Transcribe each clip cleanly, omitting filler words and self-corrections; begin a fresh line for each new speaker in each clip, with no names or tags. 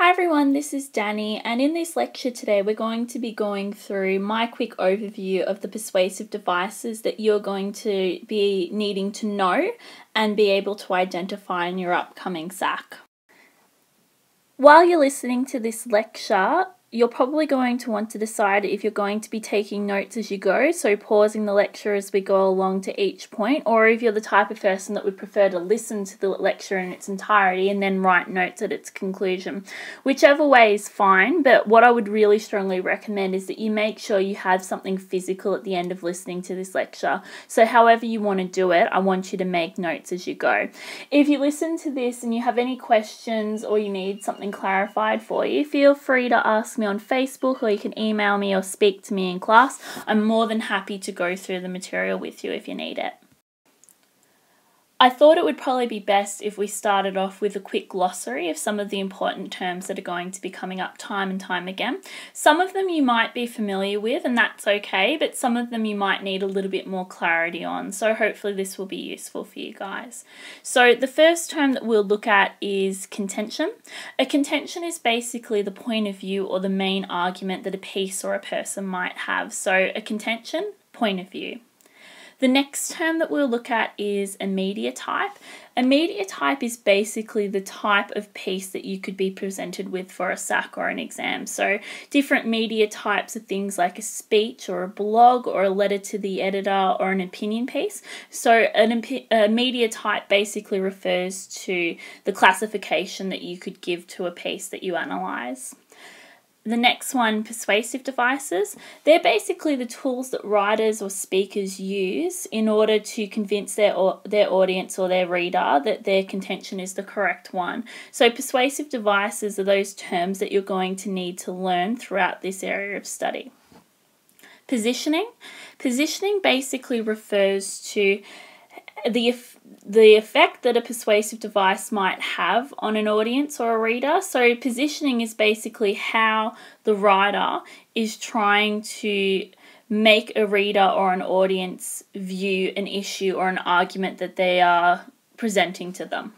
Hi everyone, this is Danny, and in this lecture today we're going to be going through my quick overview of the persuasive devices that you're going to be needing to know and be able to identify in your upcoming SAC. While you're listening to this lecture, you're probably going to want to decide if you're going to be taking notes as you go, so pausing the lecture as we go along to each point, or if you're the type of person that would prefer to listen to the lecture in its entirety and then write notes at its conclusion. Whichever way is fine, but what I would really strongly recommend is that you make sure you have something physical at the end of listening to this lecture. So however you want to do it, I want you to make notes as you go. If you listen to this and you have any questions or you need something clarified for you, feel free to ask me on Facebook, or you can email me or speak to me in class. I'm more than happy to go through the material with you if you need it. I thought it would probably be best if we started off with a quick glossary of some of the important terms that are going to be coming up time and time again. Some of them you might be familiar with, and that's okay, but some of them you might need a little bit more clarity on, so hopefully this will be useful for you guys. So the first term that we'll look at is contention. A contention is basically the point of view or the main argument that a piece or a person might have. So a contention, point of view. The next term that we'll look at is a media type. A media type is basically the type of piece that you could be presented with for a SAC or an exam. So different media types are things like a speech or a blog or a letter to the editor or an opinion piece. So a media type basically refers to the classification that you could give to a piece that you analyse. The next one, persuasive devices. They're basically the tools that writers or speakers use in order to convince their audience or their reader that their contention is the correct one. So persuasive devices are those terms that you're going to need to learn throughout this area of study. Positioning. Positioning basically refers to the effect that a persuasive device might have on an audience or a reader. So positioning is basically how the writer is trying to make a reader or an audience view an issue or an argument that they are presenting to them.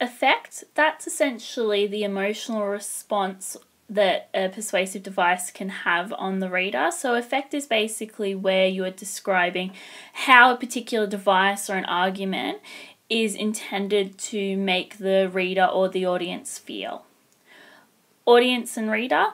Effect, that's essentially the emotional response that a persuasive device can have on the reader. So effect is basically where you are describing how a particular device or an argument is intended to make the reader or the audience feel. Audience and reader.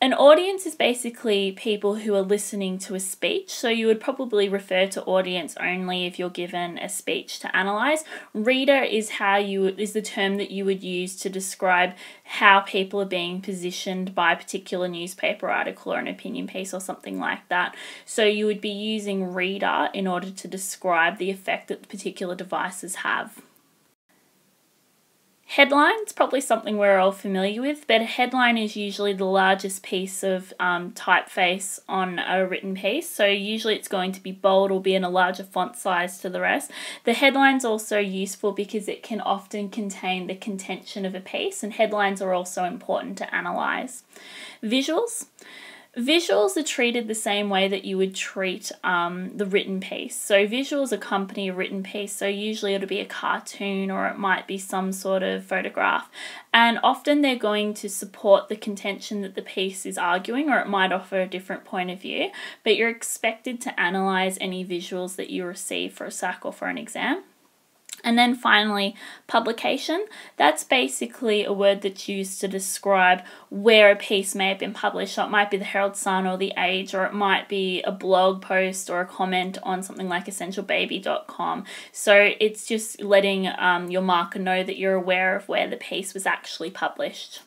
An audience is basically people who are listening to a speech, so you would probably refer to audience only if you're given a speech to analyse. Reader is the term that you would use to describe how people are being positioned by a particular newspaper article or an opinion piece or something like that. So you would be using reader in order to describe the effect that particular devices have. Headline's probably something we're all familiar with, but a headline is usually the largest piece of typeface on a written piece, so usually it's going to be bold or be in a larger font size to the rest. The headline's also useful because it can often contain the contention of a piece, and headlines are also important to analyse. Visuals. Visuals are treated the same way that you would treat the written piece. So visuals accompany a written piece, so usually it'll be a cartoon or it might be some sort of photograph. And often they're going to support the contention that the piece is arguing, or it might offer a different point of view, but you're expected to analyse any visuals that you receive for a SAC or for an exam. And then finally, publication. That's basically a word that's used to describe where a piece may have been published. So it might be the Herald Sun or the Age, or it might be a blog post or a comment on something like essentialbaby.com. So it's just letting your marker know that you're aware of where the piece was actually published.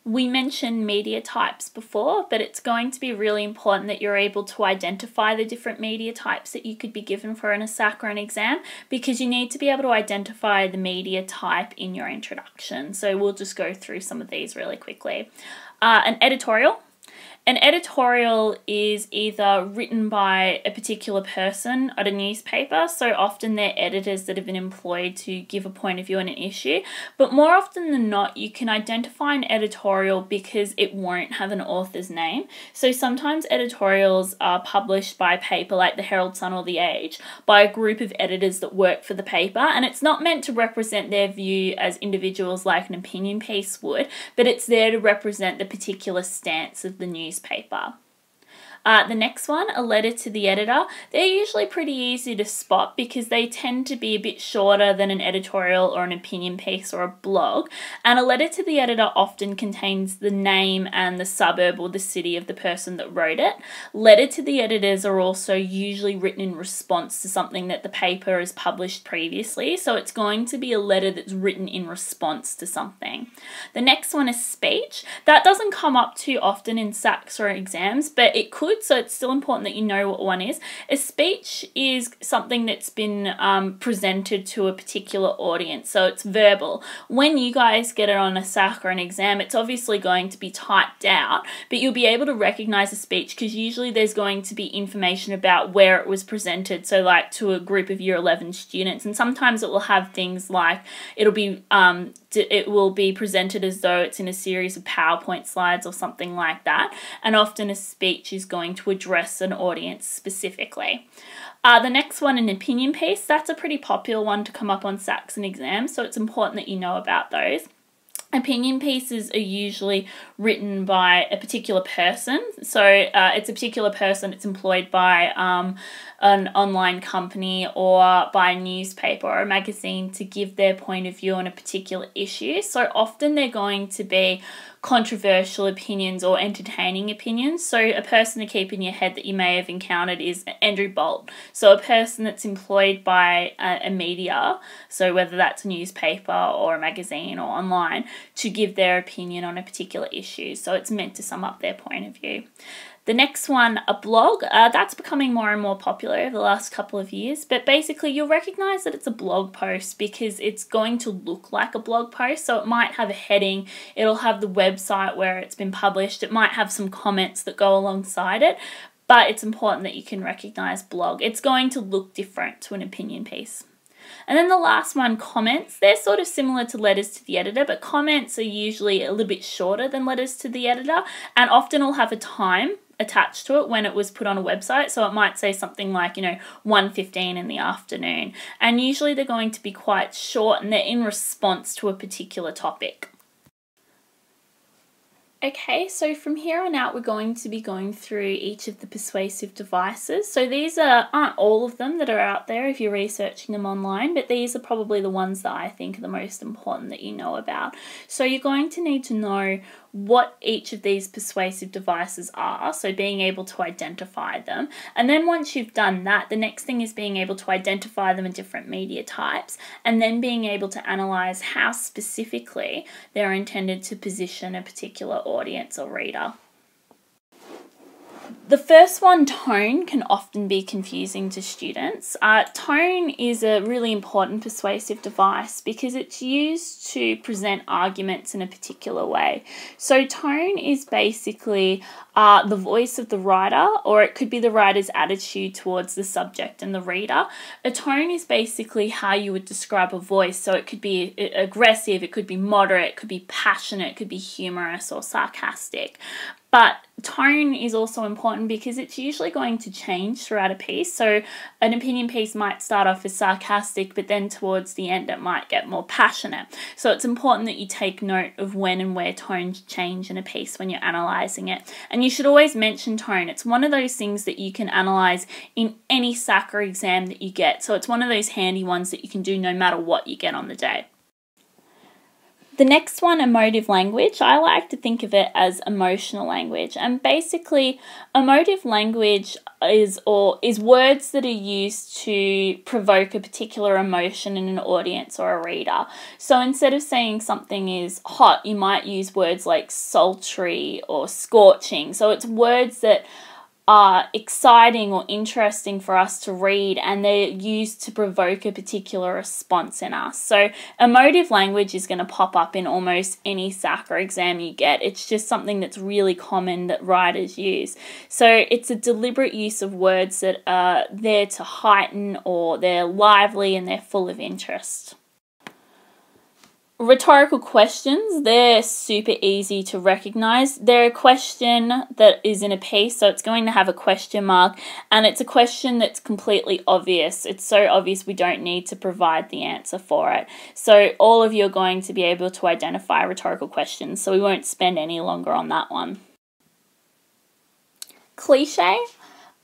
We mentioned media types before, but it's going to be really important that you're able to identify the different media types that you could be given for a SAC or an exam, because you need to be able to identify the media type in your introduction. So we'll just go through some of these really quickly. An editorial. An editorial is either written by a particular person at a newspaper, so often they're editors that have been employed to give a point of view on an issue, but more often than not you can identify an editorial because it won't have an author's name. So sometimes editorials are published by a paper like the Herald Sun or the Age by a group of editors that work for the paper, and it's not meant to represent their view as individuals like an opinion piece would, but it's there to represent the particular stance of the newspaper. The next one, a letter to the editor. They're usually pretty easy to spot because they tend to be a bit shorter than an editorial or an opinion piece or a blog. And a letter to the editor often contains the name and the suburb or the city of the person that wrote it. Letter to the editors are also usually written in response to something that the paper has published previously. So it's going to be a letter that's written in response to something. The next one is speech. That doesn't come up too often in SACs or exams, but it could. So it's still important that you know what one is. A speech is something that's been presented to a particular audience, so it's verbal. When you guys get it on a SAC or an exam, it's obviously going to be typed out, but you'll be able to recognize a speech because usually there's going to be information about where it was presented, so like to a group of Year 11 students, and sometimes it will have things like it will be presented as though it's in a series of PowerPoint slides or something like that, and often a speech is going to address an audience specifically. The next one, an opinion piece. That's a pretty popular one to come up on SACs and exams, so it's important that you know about those. Opinion pieces are usually written by a particular person. So it's a particular person, it's employed by an online company or by a newspaper or a magazine to give their point of view on a particular issue. So often they're going to be controversial opinions or entertaining opinions. So a person to keep in your head that you may have encountered is Andrew Bolt. So a person that's employed by a media, so whether that's a newspaper or a magazine or online, to give their opinion on a particular issue. So it's meant to sum up their point of view. The next one, a blog. That's becoming more and more popular over the last couple of years, but basically you'll recognize that it's a blog post because it's going to look like a blog post. So it might have a heading, it'll have the website where it's been published, it might have some comments that go alongside it, but it's important that you can recognize blog. It's going to look different to an opinion piece. And then the last one, comments. They're sort of similar to letters to the editor, but comments are usually a little bit shorter than letters to the editor, and often will have a time attached to it when it was put on a website. So it might say something like, 1:15 in the afternoon. And usually they're going to be quite short and they're in response to a particular topic. Okay, so from here on out, we're going to be going through each of the persuasive devices. So these aren't all of them that are out there if you're researching them online, but these are probably the ones that I think are the most important that you know about. So you're going to need to know what each of these persuasive devices are, so being able to identify them. And then once you've done that, the next thing is being able to identify them in different media types, and then being able to analyze how specifically they're intended to position a particular audience or reader. The first one, tone, can often be confusing to students. Tone is a really important persuasive device because it's used to present arguments in a particular way. So tone is basically the voice of the writer, or it could be the writer's attitude towards the subject and the reader. A tone is basically how you would describe a voice. So it could be aggressive, it could be moderate, it could be passionate, it could be humorous or sarcastic. But tone is also important because it's usually going to change throughout a piece. So an opinion piece might start off as sarcastic, but then towards the end it might get more passionate. So it's important that you take note of when and where tones change in a piece when you're analysing it. And you should always mention tone. It's one of those things that you can analyse in any SAC or exam that you get. So it's one of those handy ones that you can do no matter what you get on the day. The next one, emotive language, I like to think of it as emotional language. And basically, emotive language is words that are used to provoke a particular emotion in an audience or a reader. So instead of saying something is hot, you might use words like sultry or scorching. So it's words that are exciting or interesting for us to read, and they're used to provoke a particular response in us. So emotive language is going to pop up in almost any SACA exam you get. It's just something that's really common that writers use. So it's a deliberate use of words that are there to heighten, or they're lively and they're full of interest. Rhetorical questions, they're super easy to recognize. They're a question that is in a piece, so it's going to have a question mark, and it's a question that's completely obvious. It's so obvious we don't need to provide the answer for it. So all of you are going to be able to identify rhetorical questions, so we won't spend any longer on that one. Cliche.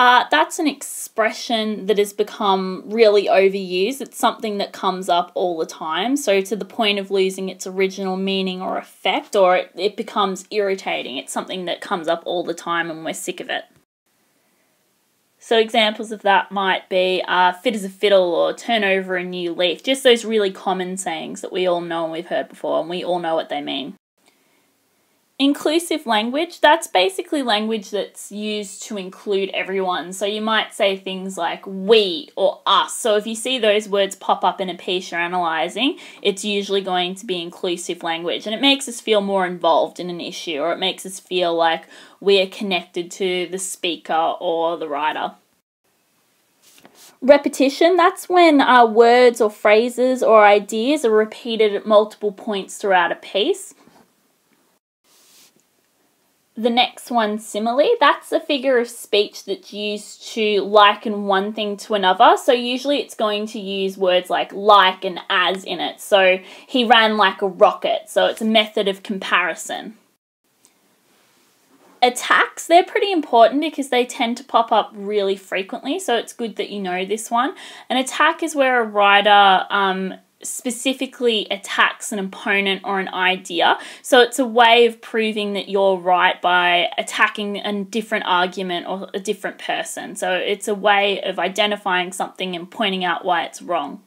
That's an expression that has become really overused. It's something that comes up all the time, so to the point of losing its original meaning or effect, or it becomes irritating. It's something that comes up all the time and we're sick of it. So examples of that might be fit as a fiddle or turn over a new leaf. Just those really common sayings that we all know and we've heard before, and we all know what they mean. Inclusive language, that's basically language that's used to include everyone. So you might say things like we or us. So if you see those words pop up in a piece you're analysing, it's usually going to be inclusive language. And it makes us feel more involved in an issue, or it makes us feel like we are connected to the speaker or the writer. Repetition, that's when words or phrases or ideas are repeated at multiple points throughout a piece. The next one, simile, that's a figure of speech that's used to liken one thing to another. So usually it's going to use words like and as in it. So he ran like a rocket. So it's a method of comparison. Attacks, they're pretty important because they tend to pop up really frequently. So it's good that you know this one. An attack is where a writer specifically attacks an opponent or an idea. So it's a way of proving that you're right by attacking a different argument or a different person. So it's a way of identifying something and pointing out why it's wrong.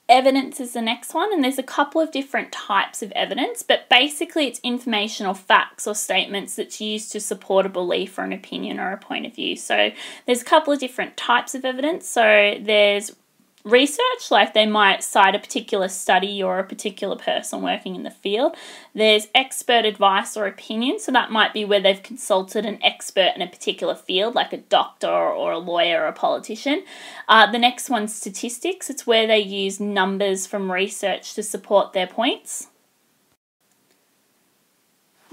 Evidence is the next one, and there's a couple of different types of evidence, but basically it's information or facts or statements that's used to support a belief or an opinion or a point of view. So there's a couple of different types of evidence. So there's research, like they might cite a particular study or a particular person working in the field. There's expert advice or opinion, so that might be where they've consulted an expert in a particular field, like a doctor or a lawyer or a politician. The next one's statistics. It's where they use numbers from research to support their points.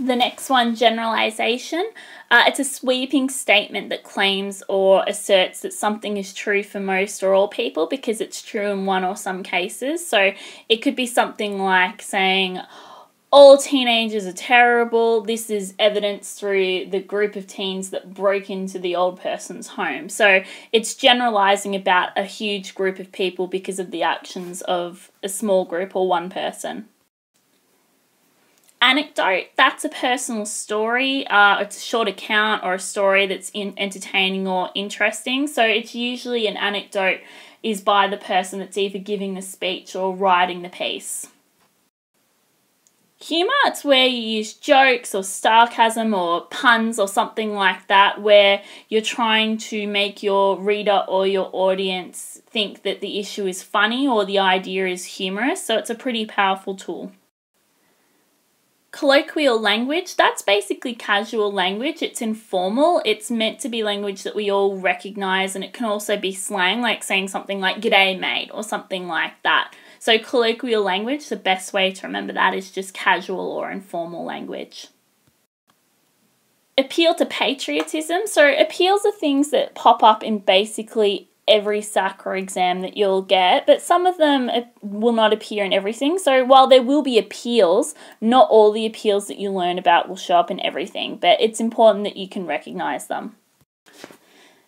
The next one, generalization. It's a sweeping statement that claims or asserts that something is true for most or all people because it's true in one or some cases. So it could be something like saying, all teenagers are terrible. This is evidence through the group of teens that broke into the old person's home. So it's generalizing about a huge group of people because of the actions of a small group or one person. Anecdote, that's a personal story. It's a short account or a story that's entertaining or interesting. So it's usually an anecdote is by the person that's either giving the speech or writing the piece. Humour, it's where you use jokes or sarcasm or puns or something like that, where you're trying to make your reader or your audience think that the issue is funny or the idea is humorous. So it's a pretty powerful tool. Colloquial language, that's basically casual language. It's informal. It's meant to be language that we all recognise, and it can also be slang, like saying something like "G'day, mate," or something like that. So colloquial language, the best way to remember that is just casual or informal language. Appeal to patriotism. So appeals are things that pop up in basically every SACA exam that you'll get, but some of them will not appear in everything. So while there will be appeals, not all the appeals that you learn about will show up in everything, but it's important that you can recognise them.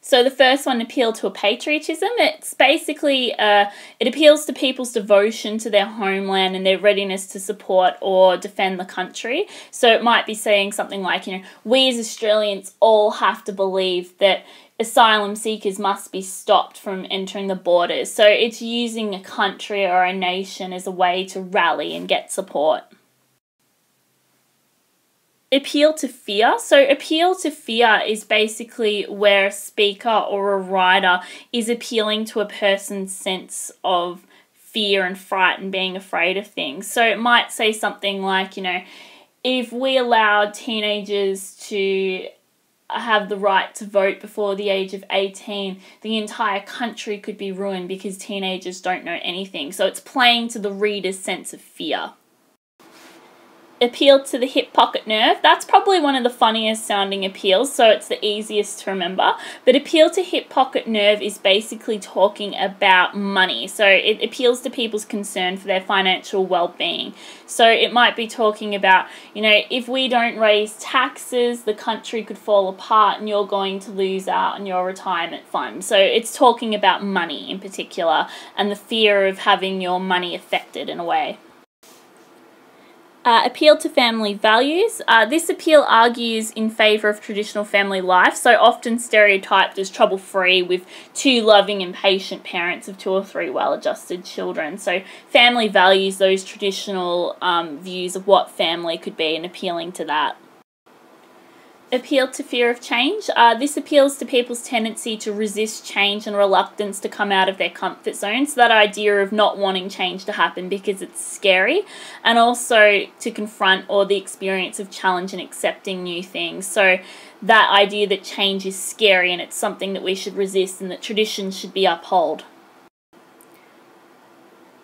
So the first one, appeal to a patriotism. It's basically, it appeals to people's devotion to their homeland and their readiness to support or defend the country. So it might be saying something like, we as Australians all have to believe that asylum seekers must be stopped from entering the borders. So it's using a country or a nation as a way to rally and get support. Appeal to fear. So appeal to fear is basically where a speaker or a writer is appealing to a person's sense of fear and fright and being afraid of things. So it might say something like, you know, if we allowed teenagers to have the right to vote before the age of 18, the entire country could be ruined because teenagers don't know anything. So it's playing to the reader's sense of fear. Appeal to the hip pocket nerve. That's probably one of the funniest sounding appeals, so it's the easiest to remember. But appeal to hip pocket nerve is basically talking about money. So it appeals to people's concern for their financial well-being. So it might be talking about, you know, if we don't raise taxes, the country could fall apart and you're going to lose out on your retirement fund. So it's talking about money in particular and the fear of having your money affected in a way. Appeal to family values. This appeal argues in favour of traditional family life, so often stereotyped as trouble-free with 2 loving and patient parents of 2 or 3 well-adjusted children. So family values those traditional views of what family could be and appealing to that. Appeal to fear of change. This appeals to people's tendency to resist change and reluctance to come out of their comfort zone. So that idea of not wanting change to happen because it's scary, and also to confront or the experience of challenge and accepting new things. So that idea that change is scary and it's something that we should resist and that traditions should be upheld.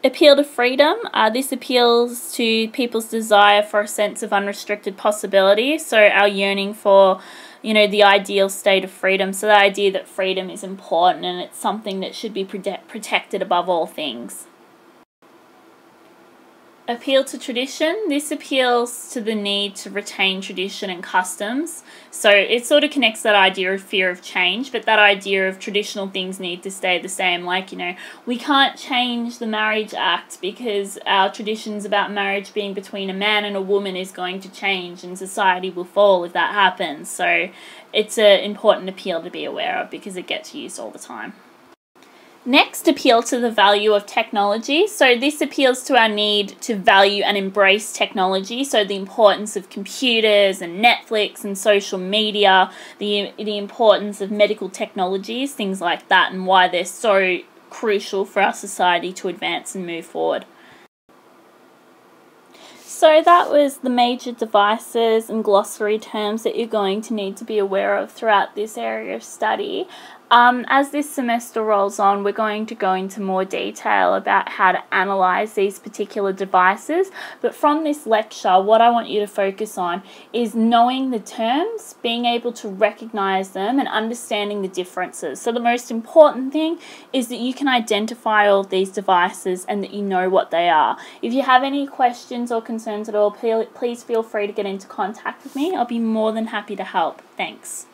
Appeal to freedom. This appeals to people's desire for a sense of unrestricted possibility, so our yearning for, you know, the ideal state of freedom. So the idea that freedom is important and it's something that should be protected above all things. Appeal to tradition. This appeals to the need to retain tradition and customs. So it sort of connects that idea of fear of change, but that idea of traditional things need to stay the same. Like, you know, we can't change the Marriage Act because our traditions about marriage being between a man and a woman is going to change and society will fall if that happens. So it's an important appeal to be aware of because it gets used all the time. Next, appeal to the value of technology. So this appeals to our need to value and embrace technology. So the importance of computers and Netflix and social media, the importance of medical technologies, things like that, and why they're so crucial for our society to advance and move forward. So that was the major devices and glossary terms that you're going to need to be aware of throughout this area of study. As this semester rolls on, we're going to go into more detail about how to analyse these particular devices, but from this lecture, what I want you to focus on is knowing the terms, being able to recognise them and understanding the differences. So the most important thing is that you can identify all of these devices and that you know what they are. If you have any questions or concerns at all, please feel free to get into contact with me. I'll be more than happy to help. Thanks.